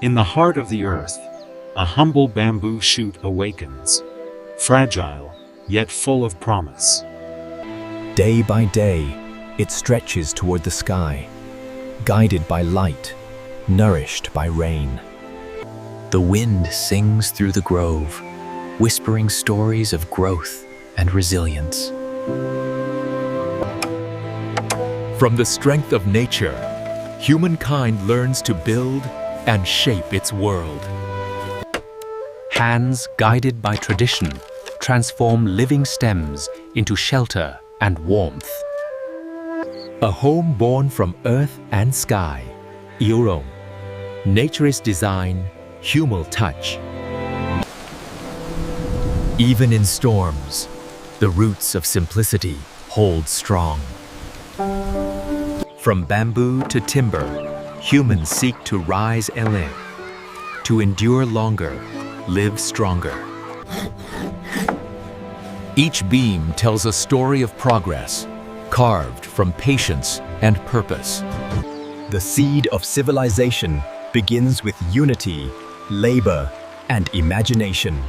In the heart of the earth, a humble bamboo shoot awakens, fragile, yet full of promise. Day by day, it stretches toward the sky, guided by light, nourished by rain. The wind sings through the grove, whispering stories of growth and resilience. From the strength of nature, humankind learns to build and shape its world. Hands guided by tradition transform living stems into shelter and warmth. A home born from earth and sky, Iorong. Naturist design, human touch. Even in storms, the roots of simplicity hold strong. From bamboo to timber, humans seek to rise early, to endure longer, live stronger. Each beam tells a story of progress, carved from patience and purpose. The seed of civilization begins with unity, labor, and imagination.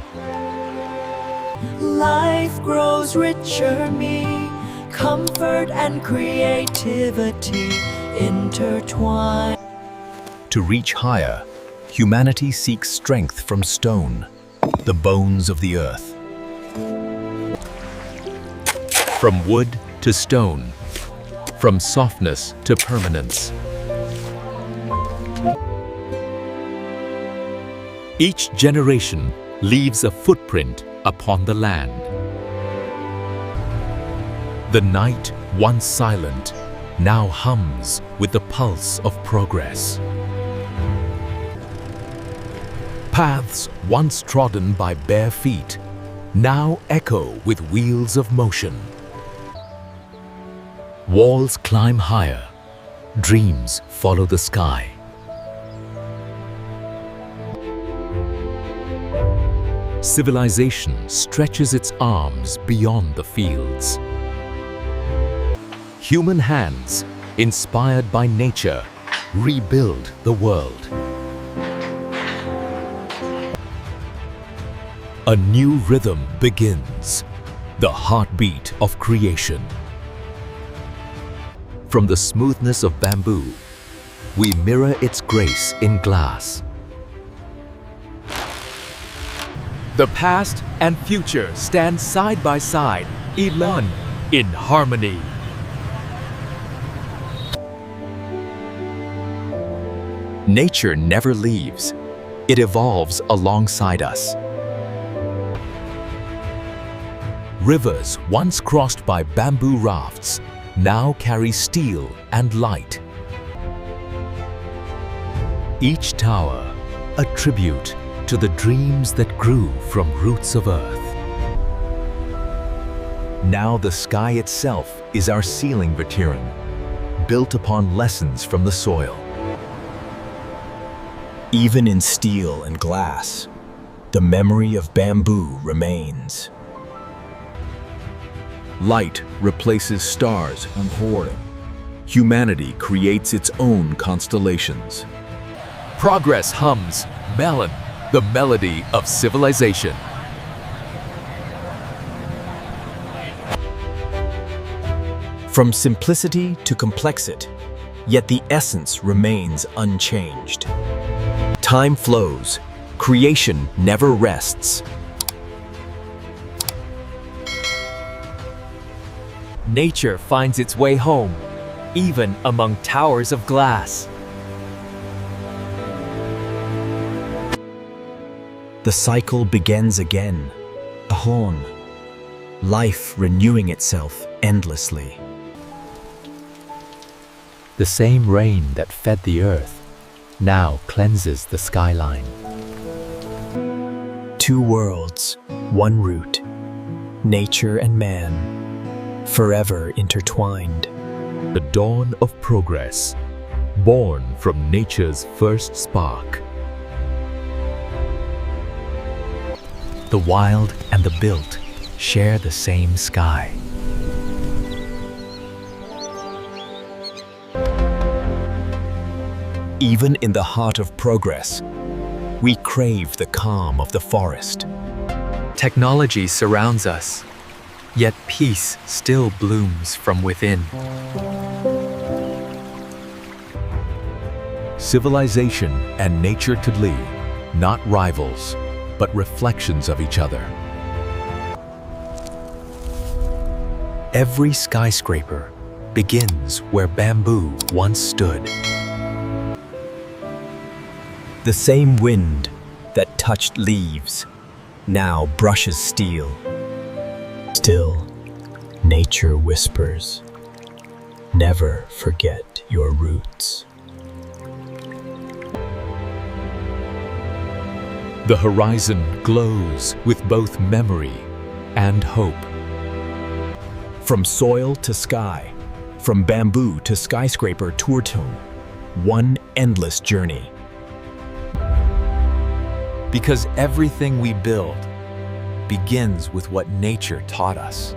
Life grows richer, me, comfort and creativity intertwine. To reach higher, humanity seeks strength from stone, the bones of the earth. From wood to stone, from softness to permanence. Each generation leaves a footprint upon the land. The night, once silent, now hums with the pulse of progress. Paths once trodden by bare feet now echo with wheels of motion. Walls climb higher, dreams follow the sky. Civilization stretches its arms beyond the fields. Human hands, inspired by nature, rebuild the world. A new rhythm begins, the heartbeat of creation. From the smoothness of bamboo, we mirror its grace in glass. The past and future stand side by side, elan, in harmony. Nature never leaves. It evolves alongside us. Rivers once crossed by bamboo rafts now carry steel and light. Each tower, a tribute to the dreams that grew from roots of earth. Now the sky itself is our ceiling veteran, built upon lessons from the soil. Even in steel and glass, the memory of bamboo remains. Light replaces stars and hoarding. Humanity creates its own constellations. Progress hums, melon, the melody of civilization. From simplicity to complexity, yet the essence remains unchanged. Time flows, creation never rests. Nature finds its way home, even among towers of glass. The cycle begins again, a horn, life renewing itself endlessly. The same rain that fed the earth now cleanses the skyline. Two worlds, one root, nature and man, forever intertwined. The dawn of progress, born from nature's first spark. The wild and the built share the same sky. Even in the heart of progress, We crave the calm of the forest. Technology surrounds us, yet peace still blooms from within. Civilization and nature could be not rivals, but reflections of each other. Every skyscraper begins where bamboo once stood. The same wind that touched leaves now brushes steel. Still, nature whispers, never forget your roots. The horizon glows with both memory and hope. From soil to sky, from bamboo to skyscraper tour tone, one endless journey. Because everything we build begins with what nature taught us.